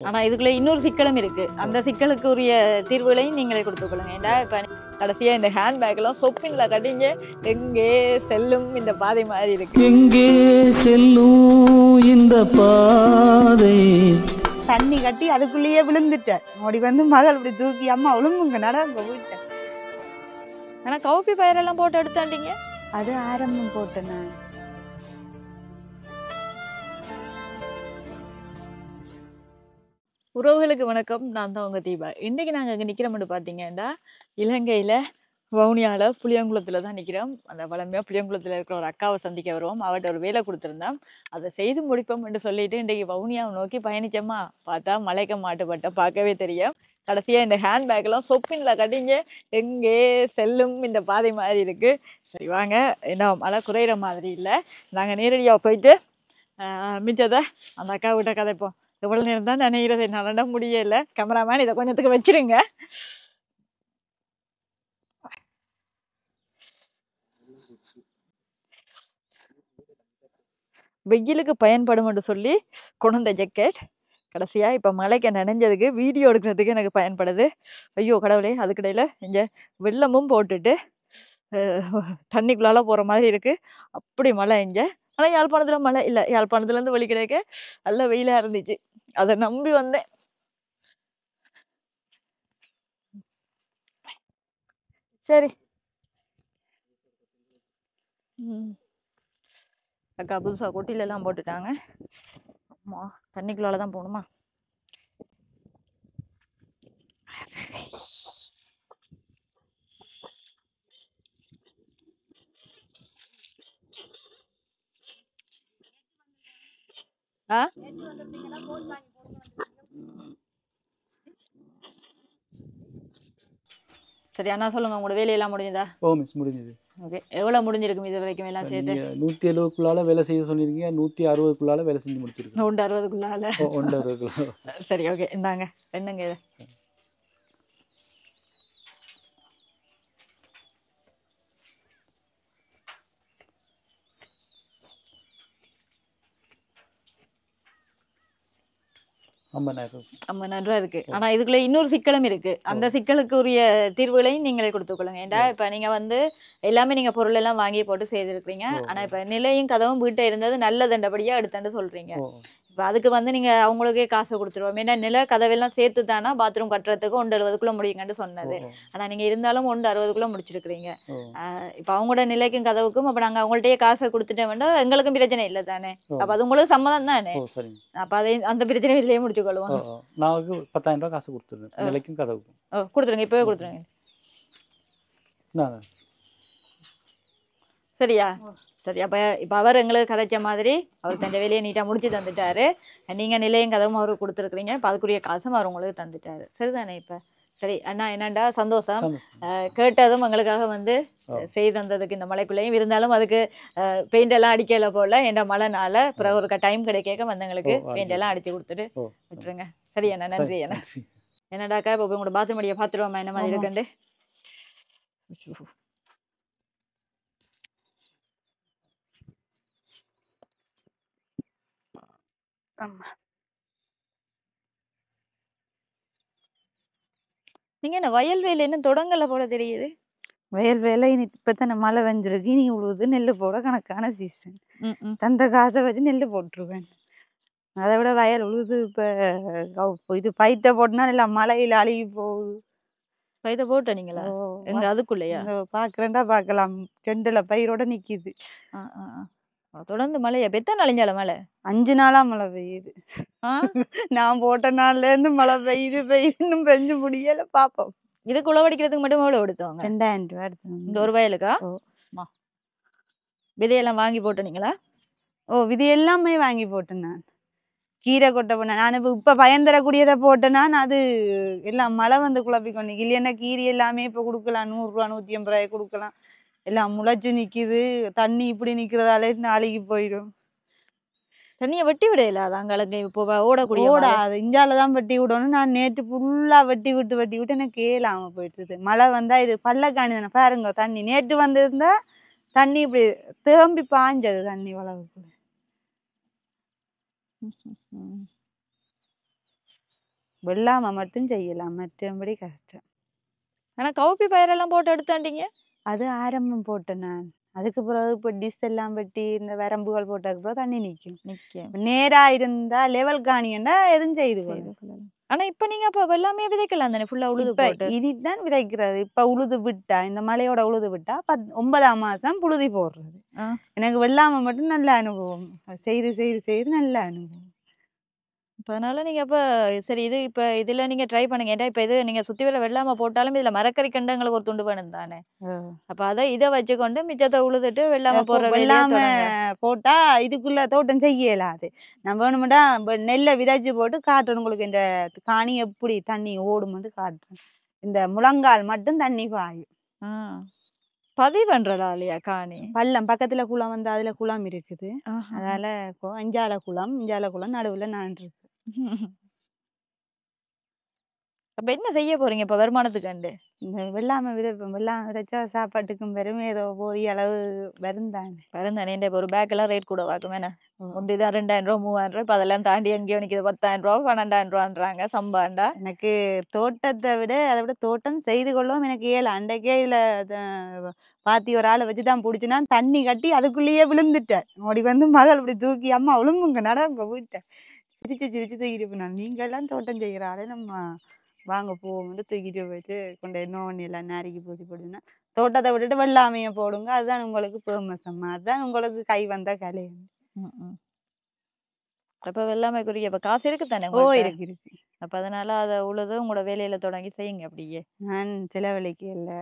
ஆனா இதுக்குள்ள இன்னொரு சிக்கலும் இருக்கு. அந்த சிக்கலுக்கு உரிய தீர்வுகளையும் நீங்களே கொடுத்துக்கொள்ளுங்க. ஏண்டா இப்ப கடைசியா இந்த ஹேண்ட்பேக் எல்லாம் சொப்பின்ல கட்டிங்க எங்கே செல்லும் இந்த பாதை மாதிரி இருக்கு. எங்கே செல்லும் இந்த பாதை தண்ணி கட்டி அதுக்குள்ளேயே விழுந்துட்டேன். ஓடி வந்து மகள் இப்படி தூக்கி அம்மா ஒழுங்குங்க நடங்க போயிட்டேன். ஆனா கவுப்பி பயிரெல்லாம் போட்டு எடுத்தாண்டிங்க. அது ஆரம்பம் போட்டேன் நான். உறவுகளுக்கு வணக்கம். நான் தான் உங்க தீபா. இன்னைக்கு நாங்க அங்க நிக்கிறோம்னு பாத்தீங்கன்னா இலங்கையில வவுனியால புளியங்குளத்துல தான் நிக்கிறோம். அந்த பழமையா புளியங்குளத்துல இருக்கிற ஒரு அக்காவை சந்திக்க வருவோம். அவர்கிட்ட ஒரு வேலை கொடுத்திருந்தோம். அதை செய்து முடிப்போம் என்று சொல்லிட்டு இன்றைக்கு வவுனியாவை நோக்கி பயணிச்சோமா. பார்த்தா மலைக்க மாட்டுப்பட்ட பார்க்கவே தெரியும். கடைசியா இந்த ஹேண்ட்பேக் எல்லாம் சொப்பின்ல கட்டிங்க எங்கே செல்லும் இந்த பாதை மாதிரி இருக்கு. சரி வாங்க, என்ன மழை குறையிற மாதிரி இல்லை. நாங்க நேரடியா போயிட்டு மிச்சதை அந்த அக்கா விட்ட கதைப்போம். எவ்வளவு நேரம் தான் நினைக்கிறது, என்னால முடியல. கேமராமேன் இதை கொஞ்சத்துக்கு வச்சிருங்க. வெயிலுக்கு பயன்படும் என்று சொல்லி கொண்டு ஜக்கெட் கடைசியா இப்ப மழைக்கு நனைஞ்சதுக்கு வீடியோ எடுக்கிறதுக்கு எனக்கு பயன்படுது. ஐயோ கடவுளே, அதுக்கிடையில இங்க வெள்ளமும் போட்டுட்டு தண்ணிக்குள்ளால போற மாதிரி இருக்கு. அப்படி மழை இங்க. ஆனா யாழ்ப்பாணத்துல மழை இல்லை. யாழ்ப்பாணத்துல இருந்து வெளி கிடைக்க நல்ல வெயிலா இருந்துச்சு. அதை நம்பி வந்தேன். சரி அக்கா புதுசா கொட்டில எல்லாம் போட்டுட்டாங்க. அம்மா தண்ணிக்குள்ளால தான் போகணுமா? ஆ சரி அண்ணா சொல்லுங்க, உங்களோட வேலையெல்லாம் முடிஞ்சதா? ஓ மிஸ் முடிஞ்சது. ஓகே, எவ்வளவு முடிஞ்சிருக்கும் இது வரைக்கும் எல்லாம் சேர்த்து? 170க்குள்ளால வேலை செய்ய சொல்லியிருக்கீங்க. 160க்குள்ளால வேலை செஞ்சு முடிச்சிருக்கோம். 160க்குள்ளால. 160க்குள்ளால. சரி ஓகே, இந்தாங்க என்னங்க இது. ₹50,000 இருக்கு. ஆனா இதுக்குள்ள இன்னொரு சிக்கலும் இருக்கு. அந்த சிக்கலுக்கு உரிய தீர்வுகளையும் நீங்களே கொடுத்துக்கொள்ளுங்க. ஏண்டா இப்ப நீங்க எல்லாமே நீங்க பொருள் எல்லாம் வாங்கி போட்டு செய்திருக்கீங்க. ஆனா இப்ப நிலையும் கதவும் வீட்டை இருந்தது நல்லதுண்டபடியா எடுத்துட்டு சொல்றீங்க. இப்ப அதுக்கு நீங்க அவங்களுக்கே காசு கொடுத்துருவோம். ஏன்னா நில கதவெல்லாம் சேர்த்து தானா பாத்ரூம் கட்டுறதுக்கு 160க்குள்ள முடியுங்கன்னு சொன்னது. ஆனா நீங்க இருந்தாலும் 160க்குள்ள முடிச்சிருக்கிறீங்க. இப்ப அவங்களோட நிலைக்கும் கதவுக்கும் அப்ப நாங்க அவங்கள்ட்டயே காசை கொடுத்துட்டேன் வேண்டாம், எங்களுக்கும் பிரச்சனை இல்லை தானே. அப்ப அது உங்களுக்கு சம்மதம் தானே. அப்ப அதை அந்த பிரச்சனை வெளியே முடிச்சு கொள்வோம். நான் ₹10,000 காசு கொடுத்துருவேன் நிலைக்கும் கதவுக்கும். கொடுத்துருங்க, இப்பவே கொடுத்துருங்க. சரியா? சரி, அப்ப இப்ப அவர் எங்களுக்கு கதைச்ச மாதிரி அவர் தன் வேலையை நீட்டா முடிச்சு தந்துட்டாரு. நீங்க நிலையும் கதவும் அவருக்கு கொடுத்துருக்கீங்க. இப்ப அதுக்குரிய காசும் அவர் உங்களுக்கு தந்துட்டாரு. சரிதானே? இப்ப சரி அண்ணா, என்னண்டா சந்தோஷம். கேட்டதும் எங்களுக்காக செய்து தந்ததுக்கு இந்த மழைக்குள்ளேயும் இருந்தாலும் அதுக்கு பெயிண்ட் எல்லாம் அடிக்கல போல. என்ற மழைனால பிறகு ஒரு டைம் கிடைக்க எங்களுக்கு பெயிண்ட் எல்லாம் அடிச்சு கொடுத்துட்டு விட்டுருங்க. சரி அண்ணா, நன்றி அண்ணா. என்னடாக்கா இப்ப உங்களோட பாத்ரூம் அடியை பாத்துருவோமா என்ன மாதிரி இருக்குண்டு? நீங்க என்ன வயல் வேலை என்ன தொடங்கல போல தெரியுது? வயல் வேலை இப்பத்தானே மழை வெஞ்சிருக்கு. நீ உழுது நெல் போட கணக்கான சீசன். தந்த காசை வச்சு நெல் போட்டுருவேன். அதை விட வயல் உழுது இப்ப இது பைத்த போட்டுனா எல்லாம் மழையில அழுகி போகுது. பைத்த போட்ட நீங்களா? எங்க அதுக்குள்ளயா? பாக்குறேன்டா பாக்கலாம். 2 பயிரோட நிக்குது. தொடர்ந்து மழையா? எத்தனை நாளைஞ்சால மழை? 5 நாளா மழை பெய்யுது. நான் போட்ட நாள்ல இருந்து மழை பெய்யுதுன்னு பெஞ்சு முடியல. பாப்போம். இதுக்கு உழவடிக்கிறதுக்கு மட்டும் எவ்வளவு எடுத்தவங்க? ₹2,000 எடுத்தோம். இந்த ஒரு வயலுக்கா? விதையெல்லாம் வாங்கி போட்டீங்களா? விதை எல்லாமே வாங்கி போட்டேன். நான் கீரை கொட்டை போனேன். நான் இப்ப பயந்தரக்கூடியதை போட்டேன்னா அது எல்லாம் மழை குழப்பிக்கொண்டு இல்லைன்னா கீரை எல்லாமே இப்ப கொடுக்கலாம். ₹100 ₹150 கொடுக்கலாம். எல்லாம் முளைச்சு நிக்குது. தண்ணி இப்படி நிக்கிறதாலே நாளைக்கு போயிடும். தண்ணியை வெட்டி விடையில அங்களுக்கு இப்போ ஓடக்கூடிய ஓடாது. இஞ்சாலதான் வெட்டி விடணும். நான் நேற்று ஃபுல்லா வெட்டி விட்டு எனக்கு கேளாம போயிட்டு. மழை வந்தா இது பள்ளக்காணி தானே பாருங்க. தண்ணி நேற்று வந்திருந்தா தண்ணி இப்படி தேம்பி பாஞ்சது தண்ணி வளவுக்கு. வெள்ளாமை மட்டும் செய்யலாம், மற்றபடி கஷ்டம். ஆனா கவுப்பி பயிரெல்லாம் போட்டு எடுத்தாண்டீங்க. அது ஆரம்பம் போட்டேன் நான். அதுக்கு பிறகு இப்போ டிஸ் எல்லாம் வெட்டி இந்த வரம்புகள் போட்டதுக்கு பிறகு தண்ணி நிற்கும். நிக்கும். நேரா இருந்தா லெவல் காணியண்டா எதுவும் செய்து செய்து கொள்ளும். கொள்ளலாம். ஆனா இப்ப நீங்க அப்ப வெள்ளாமையே விதைக்கலாம் தானே ஃபுல்லா உழுது இப்ப போட்டு. இனிதான் விதைக்கிறது. இப்ப உழுது விட்டா இந்த மழையோட உழுது விட்டா 9ஆம் மாசம் புழுதி போடுறது. ஆ. எனக்கு வெள்ளாமை மட்டும் நல்ல அனுபவம். செய்து செய்து செய்து நல்ல அனுபவம். இப்ப அதனால நீங்க அப்ப சரி இது இப்ப இதுல நீங்க ட்ரை பண்ணுங்க. ஏன்டா இப்ப இது நீங்க சுத்தி வர வெள்ளாம போட்டாலும் இதுல மரக்கறி கண்டங்களுக்கு ஒரு துண்டு வேணும் தானே. அப்ப இத வச்சுக்கொண்டு மிச்சத்தை உழுதுட்டு வெள்ளாம இப்போ போடுற வேலையை வெள்ளாமை தொடங்க. போட்டா இதுக்குள்ள தோட்டம் செய்ய இயலாது. நான் வேணுமெண்டா நெல்லை விதைச்சு போட்டு காட்டுறேன் உங்களுக்கு. இந்த காணி எப்படி தண்ணி ஓடுமென்று காட்டுறேன். இந்த முழங்கால் மட்டும் தண்ணி பாயும். ஆ. பதிவுன்றடா இல்லையா காணி. பள்ளம் பக்கத்துல குளம் வந்து அதுல குளம் இருக்குது. ஆஹா. அதால இப்போ அஞ்சால குளம் நடுவுல நான் இருக்கு. அப்ப என்ன செய்ய போறீங்க இப்ப வருமானத்துக்கு? இந்த வெள்ளாமை விதைச்சா சாப்பாட்டுக்கும் வரும், ஏதோ போதிய அளவு வரும் தானே. பரந்தானே இப்ப ஒரு பேக் எல்லாம் ரேட் கூட வாக்கும் வேணா. முந்திதான் 2000 ரூபா 3000 ரூபாய். இப்ப அதெல்லாம் தாண்டி எங்கேயோ நிக்குது 10,000 ரூபா 12,000 ரூபான்றாங்க சம்பாண்டா. எனக்கு தோட்டத்தை விட அதை விட தோட்டம் செய்து கொள்ளவும் எனக்கு ஏழு அன்றைக்கே இதுல பாத்தி ஒரு ஆளை வச்சுதான் பிடிச்சினா தண்ணி கட்டி அதுக்குள்ளேயே விழுந்துட்டேன். ஓடி வந்து மகள் இப்படி தூக்கி அம்மா விழும்புங்க நடங்க வீட்டை சிரிச்சு சிரிச்சு தூக்கிட்டு போனான். நீங்க எல்லாம் தோட்டம் செய்யற ஆளே நம்ம வாங்க போவோம்னு தூக்கிட்டு போயிட்டு கொண்டு இன்னொன்று எல்லாம் நறுக்கி பூச்சி போடுதுன்னா தோட்டத்தை விட்டுட்டு வெள்ளாமையை போடுங்க. அதுதான் உங்களுக்கு பேமஸம்மா, அதுதான் உங்களுக்கு கை வந்த கலை. அப்ப வெள்ளாமைக்குரிய இப்ப காசு இருக்கு தானே ஓ இருக்கு இருக்கு. அப்ப அதனால அதை உழுது உங்களோட வேலையில தொடங்கி செய்யுங்க அப்படியே. நான் செலவழிக்க இல்லை.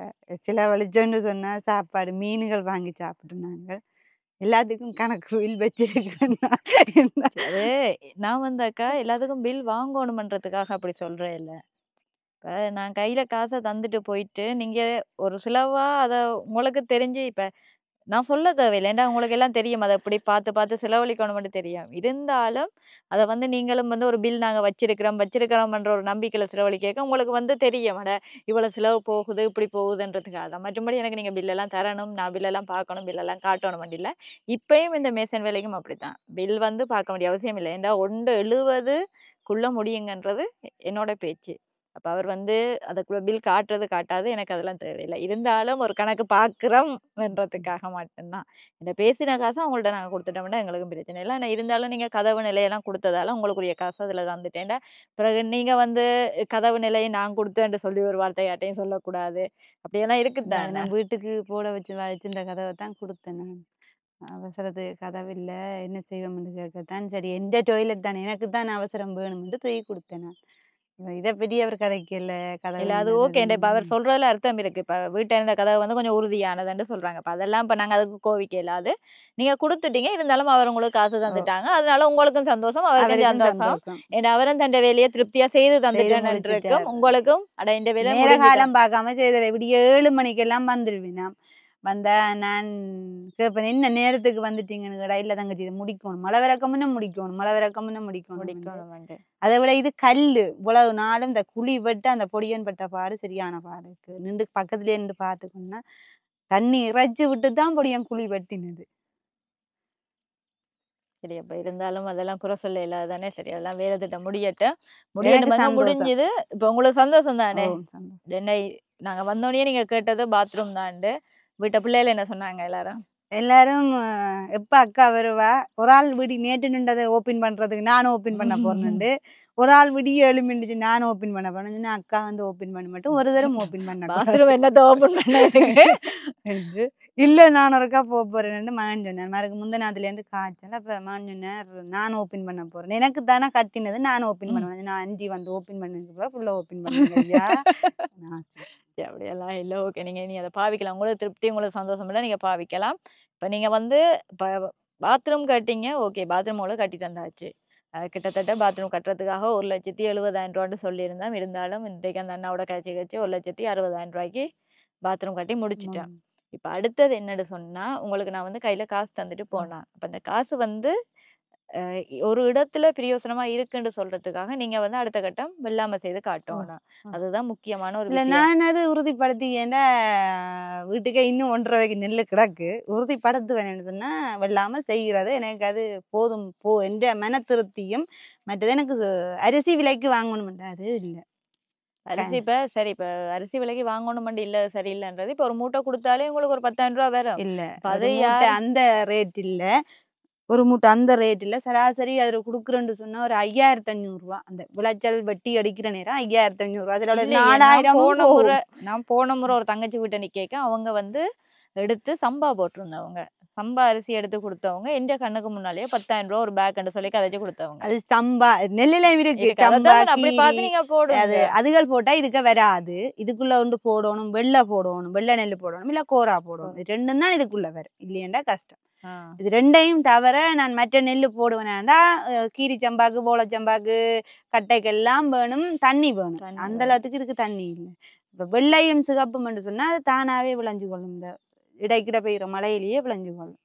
செலவழிச்சோன்னு சொன்னா சாப்பாடு மீன்கள் வாங்கி சாப்பிட்டு நாங்கள் எல்லாத்துக்கும் கணக்கு பில் வச்சிருக்கேன். அது நான் வந்தாக்கா எல்லாத்துக்கும் பில் வாங்கணுமன்றதுக்காக அப்படி சொல்றேன் இல்ல. இப்ப நான் கையில காசை தந்துட்டு போயிட்டு நீங்க ஒரு சிலவா அத உங்களுக்கு தெரிஞ்சு இப்ப நான் சொல்ல தேவையில்லை. ஏன்டா உங்களுக்கு எல்லாம் தெரியும். அதை எப்படி பார்த்து பார்த்து செலவழிக்கணும்னு தெரியும். இருந்தாலும் அதை நீங்களும் ஒரு பில் நாங்க வச்சிருக்கிறோம்ன்ற ஒரு நம்பிக்கையில செலவழிக்க உங்களுக்கு தெரியும். அட இவ்வளவு செலவு போகுது இப்படி போகுதுன்றதுக்காக தான். மற்றபடி எனக்கு நீங்க பில்லெல்லாம் தரணும், நான் பில்லெல்லாம் பார்க்கணும், பில்லெல்லாம் காட்டணும் இல்ல. இப்பயும் இந்த மேசன் வேலைக்கும் அப்படித்தான். பில் பார்க்க வேண்டிய அவசியம் இல்லை. ஏன்டா 1.70க்குள்ள முடியுங்கன்றது என்னோட பேச்சு. அப்ப அவர் அதுக்குள்ள பில் காட்டுறது காட்டாது எனக்கு அதெல்லாம் தேவையில்லை. இருந்தாலும் ஒரு கணக்கு பார்க்கிறோம்ன்றதுக்காக மட்டும்தான். இந்த பேசின காசை அவங்கள்ட்ட நாங்க கொடுத்துட்டோம்னா எங்களுக்கும் பிரச்சனை இல்லை. ஆனா இருந்தாலும் நீங்க கதவு நிலையெல்லாம் கொடுத்ததால உங்களுக்குரிய காசு அதுல தந்துட்டேன்டா. பிறகு நீங்க கதவு நிலையை நான் கொடுத்தேன்னு சொல்லி ஒரு வார்த்தை யார்ட்டையும் சொல்லக்கூடாது. அப்படியெல்லாம் இருக்குதானே. நான் வீட்டுக்கு போட வச்சு இந்த கதவை தான் கொடுத்தேன் நான். அவசரத்துக்கு கதவு இல்லை என்ன செய்வோம்னு கேட்கத்தான். சரி எந்த டொய்லெட் தானே எனக்கு தான் அவசரம் வேணும்னு தூக்கி கொடுத்தேன் நான். இதை பற்றி அவர் கதைக்கல கதை இல்ல அது ஓகே. இப்ப அவர் சொல்றதுல அர்த்தம் இருக்கு. இப்ப வீட்டை இருந்த கதவு கொஞ்சம் உறுதியானதுன்னு சொல்றாங்க. இப்ப அதெல்லாம் இப்ப நாங்க அதுக்கு கோவிக்க இல்லாது நீங்க கொடுத்துட்டீங்க. இருந்தாலும் அவர் உங்களுக்கு காசு தந்துட்டாங்க. அதனால உங்களுக்கும் சந்தோஷம், அவருக்கும் சந்தோஷம். ஏன்னா அவரும் தன் வேலையை திருப்தியா செய்து தந்துட்டேன்னு இருக்கும். உங்களுக்கும் அட இந்த வேலை நேர காலம் பார்க்காம செய்த விடிய 7 மணிக்கெல்லாம் வந்துடுவேன். வந்தா நான் கேட்பேன் என்ன நேரத்துக்கு வந்துட்டீங்கன்னு கேட்டா இல்ல தங்கச்சி இதை முடிக்கணும், மழை விறக்கமுன்னு முடிக்கணும். அதை விட இது கல்லு இவ்வளவு நாளும் இந்த குழி வெட்ட அந்த பொடியன் பட்ட பாடு சரியான பாடு இருக்கு. நின்று பக்கத்துலயே நின்று பார்த்துக்கணும்னா தண்ணி இறைச்சி விட்டு தான் பொடியன் குழி வெட்டினது. சரி அப்ப இருந்தாலும் அதெல்லாம் குறை சொல்ல இல்லாதானே. சரி அதெல்லாம் வேலை திட்டம் முடியட்டும் முடிஞ்சது. இப்ப உங்களுக்கு சந்தோஷம் தானே. என்ன நாங்க வந்தோடனே நீங்க கேட்டது பாத்ரூம் தான்ட்டு. வீட்டை பிள்ளைகள் என்ன சொன்னாங்க எல்லாரும் எப்ப அக்கா வருவா, ஒரு ஆள் வீடு நேற்று நின்றதை ஓப்பன் பண்றதுக்கு நானும் ஓப்பன் பண்ண போறேன்னு, ஒரு ஆள் விடிய எழுமிண்டுச்சு நானும் ஓப்பன் பண்ண போறேன். அக்கா ஓப்பன் பண்ண மாட்டோம், ஒரு தரம் ஓப்பன் பண்ண பாத்ரூம் என்னத்தை ஓப்பன் பண்ண இல்ல நான் ஒருக்கா போறேன்னு மகன் சொன்னேன். மறுக்கு முந்த நாத்துல இருந்து காய்ச்சல். அப்ப மகன் சொன்னார் நானும் ஓப்பன் பண்ண போறேன், எனக்கு தானே கட்டினது நானும் ஓப்பன் பண்ணுவேன். நான் அஞ்சி ஓப்பன் பண்ணதுக்கு ஃபுல்லா ஓப்பன் பண்ணுங்க. அப்படியெல்லாம் இல்லை. ஓகே நீங்க நீ அதை பாவிக்கலாம். உங்களுக்கு திருப்தி உங்களுக்கு சந்தோஷம் இல்லை நீங்க பாவிக்கலாம். இப்ப நீங்க இப்ப பாத்ரூம் கட்டிங்க. ஓகே பாத்ரூம் கட்டி தந்தாச்சு. கிட்டத்தட்ட பாத்ரூம் கட்டுறதுக்காக 1,70,000 ரூபான்னு சொல்லியிருந்தோம். இருந்தாலும் இன்றைக்கு அந்த அண்ணாவோட கட்சி 1,60,000 ரூபாய்க்கு பாத்ரூம் கட்டி முடிச்சிட்டேன். இப்ப அடுத்தது என்னன்னு சொன்னா உங்களுக்கு நான் கையில காசு தந்துட்டு போனேன். அப்ப அந்த காசு ஒரு இடத்துல பிரயோசனமா இருக்குன்னு சொல்றதுக்காக நீங்க வந்து அடுத்த கட்டம் வெள்ளாமை செய்து காட்டணும். அதுதான் முக்கியமான ஒரு இல்ல விஷயம். நான் அது உறுதிப்படுத்தி ஏன்டா வீட்டுக்கே இன்னும் 1.5 நெல்லு கிடக்கு உறுதிப்படுத்துவேன் சொன்னா வெள்ளாம செய்கிறது எனக்கு அது போதும் என்ற மன திருப்தியும் மற்றது எனக்கு அரிசி விலைக்கு வாங்கணும்டா அது இல்ல அரிசி சரி இப்ப அரிசி விலைக்கு வாங்கணும் இல்ல சரியில்லைன்றது இப்ப ஒரு மூட்டை கொடுத்தாலே உங்களுக்கு ஒரு 10,000 ரூபாய் வரும். இல்ல அது ஒரு மூட்டை அந்த ரேட் இல்ல ஒரு மூட்டை அந்த ரேட் இல்ல சராசரி அதுல குடுக்குறேன்னு சொன்னா ஒரு 5,500 ரூபாய் அந்த விளைச்சல் வெட்டி அடிக்கிற நேரம் 5,500 ரூபாய் அதுல இல்லையே, 4,000 நான் போன முறை ஒரு தங்கச்சி வீட்டை நிக்க அவங்க வந்து எடுத்து சம்பா போட்டிருந்தவங்க. சம்பா அரிசி எடுத்து கொடுத்தவங்க எந்த கண்ணுக்கு முன்னாலேயே 10,000 ரூபாய் ஒரு பேக் சொல்லி கதைச்சு கொடுத்தவங்க. அது சம்பா நெல்லில இருக்கு சம்பா அப்படி பார்த்து நீங்க போடுங்க. அது அதுகள் போட்டா இதுக்கு வராது இதுக்குள்ள ஒன்று போடணும் வெள்ளை நெல் போடணும் இல்ல கோரா போடணும் இது ரெண்டும் தான் இதுக்குள்ள வரும் இல்லையண்டா கஷ்டம். இது ரெண்டையும் தவிர நான் மற்ற நெல் போடுவேனாண்டா கீரி சம்பாக்கு போலச்சம்பாக்கு கட்டைக்கெல்லாம் வேணும் தண்ணி வேணும் அந்த அளவுக்கு இதுக்கு தண்ணி இல்லை. இப்ப வெள்ளையும் சிகப்பும் என்று சொன்னா அது தானாவே விளைஞ்சு கொள்ளும் இந்த இடைக்கிட பெய்யுற மழையிலேயே விளைஞ்சு கொள்ளும்.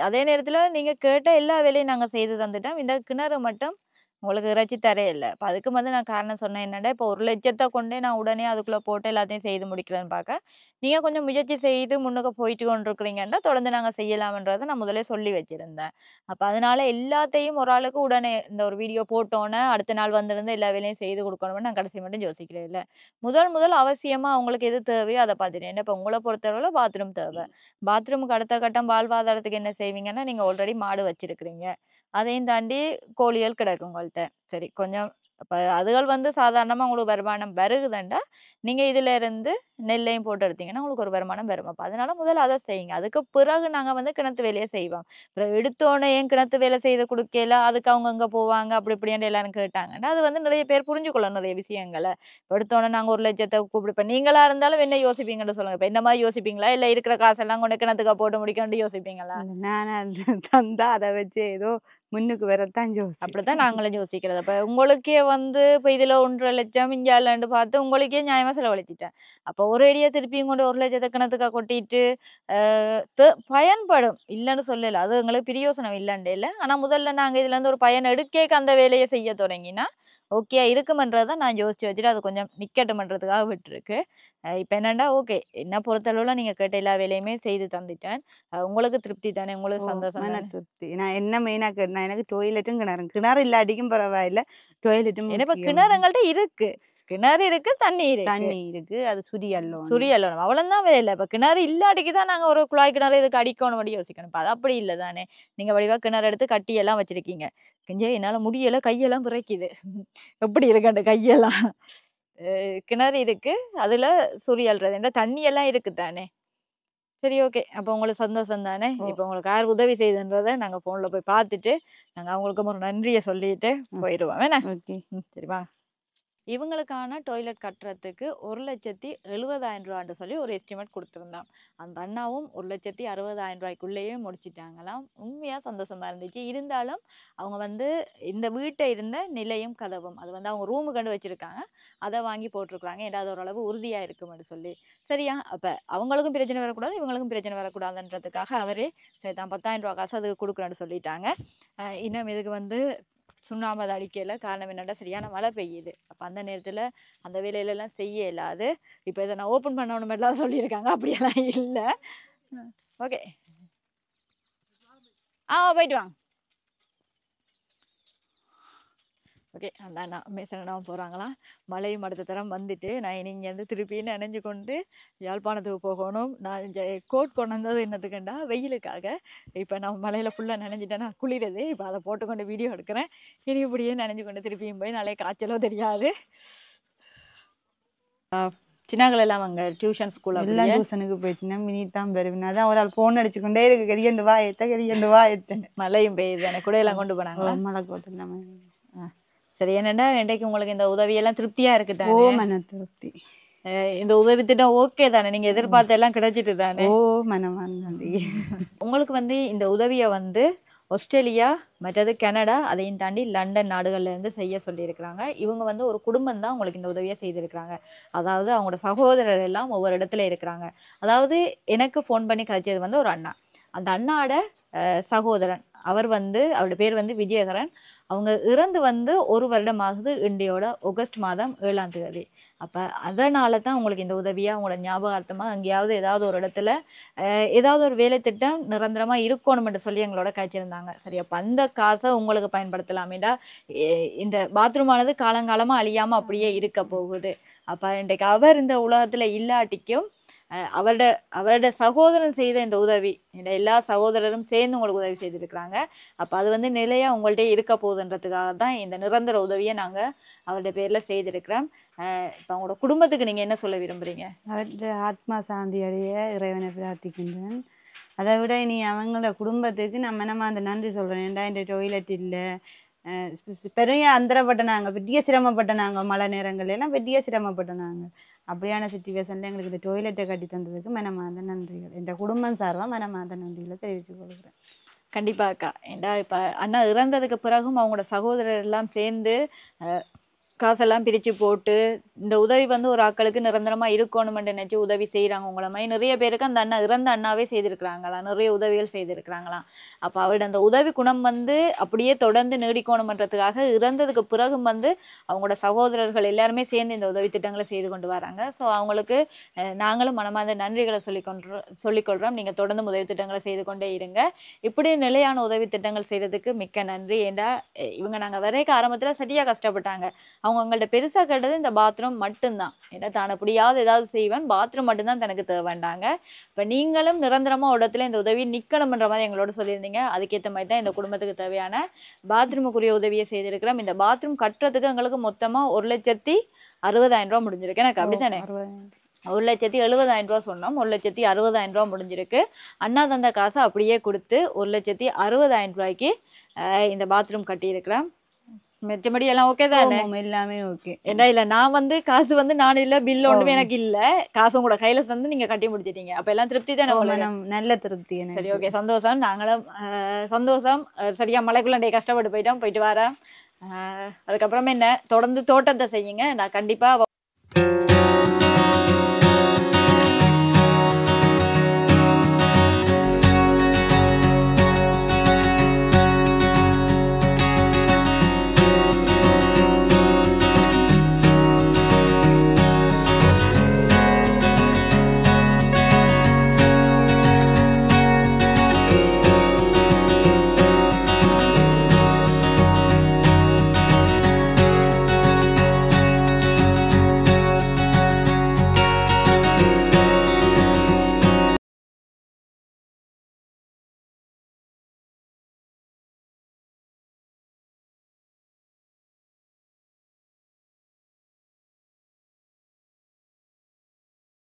அதே நேரத்துல நீங்க கேட்ட எல்லா வேலையும் நாங்க செய்து தந்துட்டோம். இந்த கிணறு மட்டும் உங்களுக்கு இறைச்சி தரே இல்லை. இப்போ அதுக்கு வந்து நான் காரணம் சொன்னேன் என்னடா இப்போ 1,00,000 கொண்டே நான் உடனே அதுக்குள்ள போட்டு எல்லாத்தையும் செய்து முடிக்கிறேன்னு பார்க்க நீங்க கொஞ்சம் முயற்சி செய்து முன்னுக்கு போயிட்டு கொண்டிருக்கிறீங்கன்னா தொடர்ந்து நாங்க செய்யலாம்ன்றதை நான் முதலே சொல்லி வச்சிருந்தேன். அப்ப அதனால எல்லாத்தையும் ஒரு ஆளுக்கு உடனே இந்த ஒரு வீடியோ போட்டோன்னே அடுத்த நாள் வந்திருந்து எல்லா வேலையும் செய்து கொடுக்கணும்னு நான் கடைசி மட்டும் யோசிக்கிறேன். இல்லை முதல் அவசியமா அவங்களுக்கு எது தேவையோ அதை பார்த்துட்டேன். இப்போ உங்களை பொறுத்தளவுல பாத்ரூம் தேவை. பாத்ரூமுக்கு அடுத்த கட்டம் வாழ்வாதாரத்துக்கு என்ன செய்வீங்கன்னா நீங்க ஆல்ரெடி மாடு வச்சிருக்கிறீங்க. அதையும் தாண்டி கோழிகள் கிடக்கும் உங்கள்கிட்ட. சரி கொஞ்சம் அப்ப அதுகள் வந்து சாதாரணமா உங்களுக்கு வருமானம் வருகுதுண்டா நீங்க இதுல இருந்து நெல்லையும் போட்டு எடுத்தீங்கன்னா உங்களுக்கு ஒரு வருமானம் வரும். அப்ப அதனால முதல்ல அதை செய்யுங்க. அதுக்கு பிறகு நாங்க வந்து கிணத்து வேலையை செய்வோம். அப்புறம் எடுத்தோன்னே ஏன் கிணத்து வேலை செய்து கொடுக்கல அதுக்கு அவங்க அங்க போவாங்க அப்படி இப்படின்னு எல்லாரும் கேட்டாங்கன்னா அது வந்து நிறைய பேர் புரிஞ்சுக்கொள்ளணும் நிறைய விஷயங்களை. எடுத்தோன்னே நாங்க 1,00,000 கூப்பிடுப்போம் நீங்களா இருந்தாலும் என்ன யோசிப்பீங்கன்னு சொல்லுங்க. இப்ப என்ன மாதிரி யோசிப்பீங்களா இல்ல இருக்கிற காசெல்லாம் கொண்டு கிணத்துக்கா போட்டு முடிக்கணும்னு யோசிப்பீங்களா? நான் தந்தா அதை வச்சு ஏதோ முன்னுக்கு வரத்தான் யோசி அப்படித்தான் நாங்களும் யோசிக்கிறது. அப்ப உங்களுக்கே வந்து இப்ப இதுல 1,50,000 இஞ்சாலன்னு பார்த்து உங்களுக்கே நியாயமா செலவழிச்சிட்டேன். அப்ப ஒரு அடியா திருப்பியும் கொண்டு 1,00,000 கிணத்துக்கா கொட்டிட்டு பயன்படும் இல்லைன்னு சொல்லல. அது எங்களுக்கு பிரயோசனம் இல்லைண்டே இல்லை. ஆனா முதல்ல நாங்க இதுல இருந்து ஒரு பயன் எடுக்க அந்த வேலையை செய்ய தொடங்கினா ஓகே இருக்குமன்றதை நான் யோசிச்சு வச்சுட்டு அது கொஞ்சம் நிக்கட்டுமன்றதுக்காக விட்டுருக்கு. இப்ப என்னண்டா ஓகே என்ன பொறுத்தளவுல நீங்க கேட்ட எல்லா வேலையுமே செய்து தந்துட்டேன். உங்களுக்கு திருப்தி தானே உங்களுக்கு சந்தோஷம் தானே? திருப்தி. நான் என்ன மெயினா கேட்டேன் எனக்கு டொய்லெட்டும் கிணறு இல்லாட்டிக்கும் பரவாயில்ல டொய்லெட்டும் இப்ப கிணறு எங்கள்கிட்ட இருக்கு. கிணறு இருக்கு தண்ணி இருக்கு அது சுரியல்லும் அவ்வளவுதான் வேலை. இப்ப கிணறு இல்லாட்டிக்கு தான் நாங்க ஒரு குழாய் கிணறு இதுக்கு அடிக்கணும் அப்படி யோசிக்கணும். அது அப்படி இல்லை தானே. நீங்க வடிவா கிணறு எடுத்து கட்டி எல்லாம் வச்சிருக்கீங்க. கொஞ்சம் என்னால முடியல கையெல்லாம் பிறக்குது. எப்படி இருக்கு அந்த கையெல்லாம் கிணறு இருக்கு அதுல சுரியல்றது என்ன தண்ணி எல்லாம் இருக்கு தானே. சரி ஓகே அப்ப உங்களுக்கு சந்தோஷம் தானே. இப்ப உங்களுக்கு யார் உதவி செய்யுதுன்றதை நாங்க போன்ல போய் பார்த்துட்டு நாங்க அவங்களுக்கு ஒரு நன்றியை சொல்லிட்டு போயிடுவோம் வேணா. சரிவா இவங்களுக்கான டாய்லெட் கட்டுறதுக்கு 1,70,70,000 ரூபான்னு சொல்லி ஒரு எஸ்டிமேட் கொடுத்துருந்தான். அந்த அண்ணாவும் 1,60,000 ரூபாய்க்குள்ளேயே முடிச்சிட்டாங்களாம். உண்மையா சந்தோஷமா இருந்துச்சு. இருந்தாலும் அவங்க வந்து இந்த வீட்டை இருந்த நிலையும் கதவும் அது வந்து அவங்க ரூமு கண்டு வச்சிருக்காங்க. அதை வாங்கி போட்டிருக்காங்க. ஏதாவது ஓரளவு உறுதியா இருக்கும்னு சொல்லி. சரியா அப்ப அவங்களுக்கும் பிரச்சனை வரக்கூடாது இவங்களுக்கும் பிரச்சனை வரக்கூடாதுன்றதுக்காக அவரே சரி தான் 10,000 ரூபாய் காசு அதுக்கு கொடுக்குறேன்னு சொல்லிட்டாங்க. இன்னும் இதுக்கு வந்து சுண்ணாம்பு அதை அடிக்கல. காரணம் என்னடா சரியான மழை பெய்யுது. அப்ப அந்த நேரத்துல அந்த வேலையில எல்லாம் செய்ய இயலாது. இப்ப இதை நான் ஓபன் பண்ணணும் எல்லாம் சொல்லியிருக்காங்க. அப்படியெல்லாம் இல்லை. ஓகே போயிட்டு வாங்க. ஓகே அந்த அண்ணா மேசனடாவும் போகிறாங்களாம். மழையும் அடுத்த தரம் வந்துட்டு நான் இங்கேருந்து திருப்பி நனைஞ்சு கொண்டு யாழ்ப்பாணத்துக்கு போகணும். நான் கோட் கொண்டு வந்தது என்னத்துக்குண்டா வெயிலுக்காக. இப்போ நான் மழையில் ஃபுல்லாக நனைஞ்சிட்டேன்னா குளிருது. இப்போ அதை போட்டுக்கொண்டு வீடியோ எடுக்கிறேன். இனி இப்படியே நனைஞ்சு கொண்டு திருப்பியும் போய் நாளே காய்ச்சலோ தெரியாது. சின்னாக்கள் எல்லாம் அங்கே டியூஷன் ஸ்கூல் எல்லாம் டியூஷனுக்கு போயிட்டுனா மினி தான் பெறுவேன். அதான் ஒரு ஆள் ஃபோன் அடிச்சுக்கொண்டே இருக்கு கரியண்டு வா ஏத்த மழையும் பெய்யுது. எனக்கு கூட எல்லாம் கொண்டு போனாங்க மழை போட்டு. சரி என்னண்டா இன்றைக்கு உங்களுக்கு இந்த உதவியெல்லாம் திருப்தியா இருக்குதா? ஓ மன திருப்தி. இந்த உதவி திட்டம் ஓகே தானே. நீங்க எதிர்பார்த்த எல்லாம் கிடைச்சிட்டு தானே? ஓ மனமான். உங்களுக்கு வந்து இந்த உதவியை வந்து ஆஸ்திரேலியா மற்றது கனடா அதையும் தாண்டி லண்டன் நாடுகள்ல இருந்து செய்ய சொல்லியிருக்கிறாங்க. இவங்க வந்து ஒரு குடும்பம் தான் உங்களுக்கு இந்த உதவியை செய்திருக்கிறாங்க. அதாவது அவங்களோட சகோதரர் எல்லாம் ஒவ்வொரு இடத்துல இருக்கிறாங்க. அதாவது எனக்கு ஃபோன் பண்ணி கழிச்சது வந்து ஒரு அண்ணா. அந்த அண்ணாவோட சகோதரன் அவர் வந்து அவருடைய பேர் வந்து விஜயகரன். அவங்க இறந்து வந்து 1 வருடம் ஆகுது இந்தியோட ஆகஸ்ட் மாதம் 7ஆம் தேதி. அப்ப அதனால தான் உங்களுக்கு இந்த உதவியா உங்களோட ஞாபகார்த்தமா எங்கேயாவது ஏதாவது ஒரு இடத்துல ஏதாவது ஒரு வேலை திட்டம் நிரந்தரமா இருக்கணும் என்று சொல்லி எங்களோட காய்ச்சிருந்தாங்க. சரி, அப்ப அந்த காசை உங்களுக்கு பயன்படுத்தலாமேடா. இந்த பாத்ரூம் ஆனது காலங்காலமா அழியாம அப்படியே இருக்க போகுது. அப்ப இன்றைக்கு அவர் இந்த உலகத்துல இல்லாட்டிக்கும் அவரோட சகோதரன் செய்த இந்த உதவி, இந்த எல்லா சகோதரரும் சேர்ந்து உங்களுக்கு உதவி செய்திருக்கிறாங்க. அப்ப அது வந்து நிலையா உங்கள்ட்ட இருக்க போகுதுன்றதுக்காக தான் இந்த நிரந்தர உதவியை நாங்க அவருடைய பேர்ல செய்திருக்கிறோம். இப்ப அவங்களோட குடும்பத்துக்கு நீங்க என்ன சொல்ல விரும்புறீங்க? அவருடைய ஆத்மா சாந்தி அடைய இறைவனை பிரார்த்திக்கின்றேன். அதை விட இனி அவங்களோட குடும்பத்துக்கு நான் மனமார்ந்த நன்றி சொல்றேன். ஏன்டா இந்த டொய்லெட் இல்லை, பெரிய அந்தரப்பட்ட நாங்கள் பெரிய சிரமப்பட்ட நாங்கள், மழை நேரங்கள் எல்லாம் பெரிய சிரமப்பட்ட நாங்கள். அப்படியான சுச்சுவேஷன்ல எங்களுக்கு இந்த டொய்லெட்டை கட்டி தந்ததுக்கு மனமார்ந்த நன்றிகள். என் குடும்பம் சார்பாக மனமார்ந்த நன்றிகளை தெரிவித்துக் கொள்கிறேன். கண்டிப்பா அக்கா. ஏண்டா இப்ப அண்ணா இறந்ததுக்கு பிறகும் அவங்களோட சகோதரர் எல்லாம் சேர்ந்து காசெல்லாம் பிரித்து போட்டு இந்த உதவி வந்து ஒரு ஆட்களுக்கு நிரந்தரமாக இருக்கணுமென்று நினச்சி உதவி செய்கிறாங்க. உங்களை மாதிரி நிறைய பேருக்கு அந்த அண்ணா இறந்த அண்ணாவே செய்திருக்கிறாங்களாம், நிறைய உதவிகள் செய்திருக்கிறாங்களாம். அப்போ அவருடைய அந்த உதவி குணம் வந்து அப்படியே தொடர்ந்து நீடிக்கணுமன்றதுக்காக இறந்ததுக்கு பிறகும் வந்து அவங்களோட சகோதரர்கள் எல்லாருமே சேர்ந்து இந்த உதவி திட்டங்களை செய்து கொண்டு வராங்க. ஸோ அவங்களுக்கு நாங்களும் மனமார்ந்த நன்றிகளை சொல்லிக்கொள்கிறோம். நீங்கள் தொடர்ந்து உதவி திட்டங்களை செய்து கொண்டே இருங்க. இப்படி நிலையான உதவி திட்டங்கள் செய்கிறதுக்கு மிக்க நன்றி. ஏண்டா இவங்க நாங்கள் வரைக்கும் ஆரம்பத்தில் சரியாக கஷ்டப்பட்டாங்க. அவங்கள்ட்ட பெருசா கேட்டது இந்த பாத்ரூம் மட்டும்தான். ஏன்னா தான் அப்படியாவது ஏதாவது செய்வேன், பாத்ரூம் மட்டும்தான் தனக்கு தேவைண்டாங்க. இப்ப நீங்களும் நிரந்தரமா ஒரு இடத்துல இந்த உதவி நிக்கணும்ன்ற மாதிரி எங்களோட சொல்லியிருந்தீங்க. அதுக்கேற்ற மாதிரி தான் இந்த குடும்பத்துக்கு தேவையான பாத்ரூமுக்குரிய உதவியை செய்திருக்கிறோம். இந்த பாத்ரூம் கட்டுறதுக்கு எங்களுக்கு மொத்தமா 1,60,000 ரூபா முடிஞ்சிருக்கு. எனக்கு அப்படித்தானே 1,70,000 ரூபா சொன்னோம். 1,60,000 ரூபா முடிஞ்சிருக்கு. அண்ணா தந்த காசை அப்படியே கொடுத்து 1,60,000 ரூபாய்க்கு இந்த பாத்ரூம் கட்டியிருக்கிறேன். மெச்சபடி எல்லாம் ஓகே தானே? எல்லாமே ஓகே. ஏன்னா இல்ல நான் வந்து காசு வந்து நானும் இல்ல, பில் ஒன்றுமே எனக்கு இல்ல, காசும் கூட கையில தந்து நீங்க கட்டி முடிச்சிட்டீங்க. அப்ப எல்லாம் திருப்தி தானே? நல்ல திருப்தி. சரி, ஓகே, சந்தோஷம். நாங்களும் சந்தோஷம். சரியா மலைக்குள்ள கஷ்டப்பட்டு போயிட்டு வரேன். அதுக்கப்புறமே என்ன தொடர்ந்து தோட்டத்தை செய்யுங்க. நான் கண்டிப்பா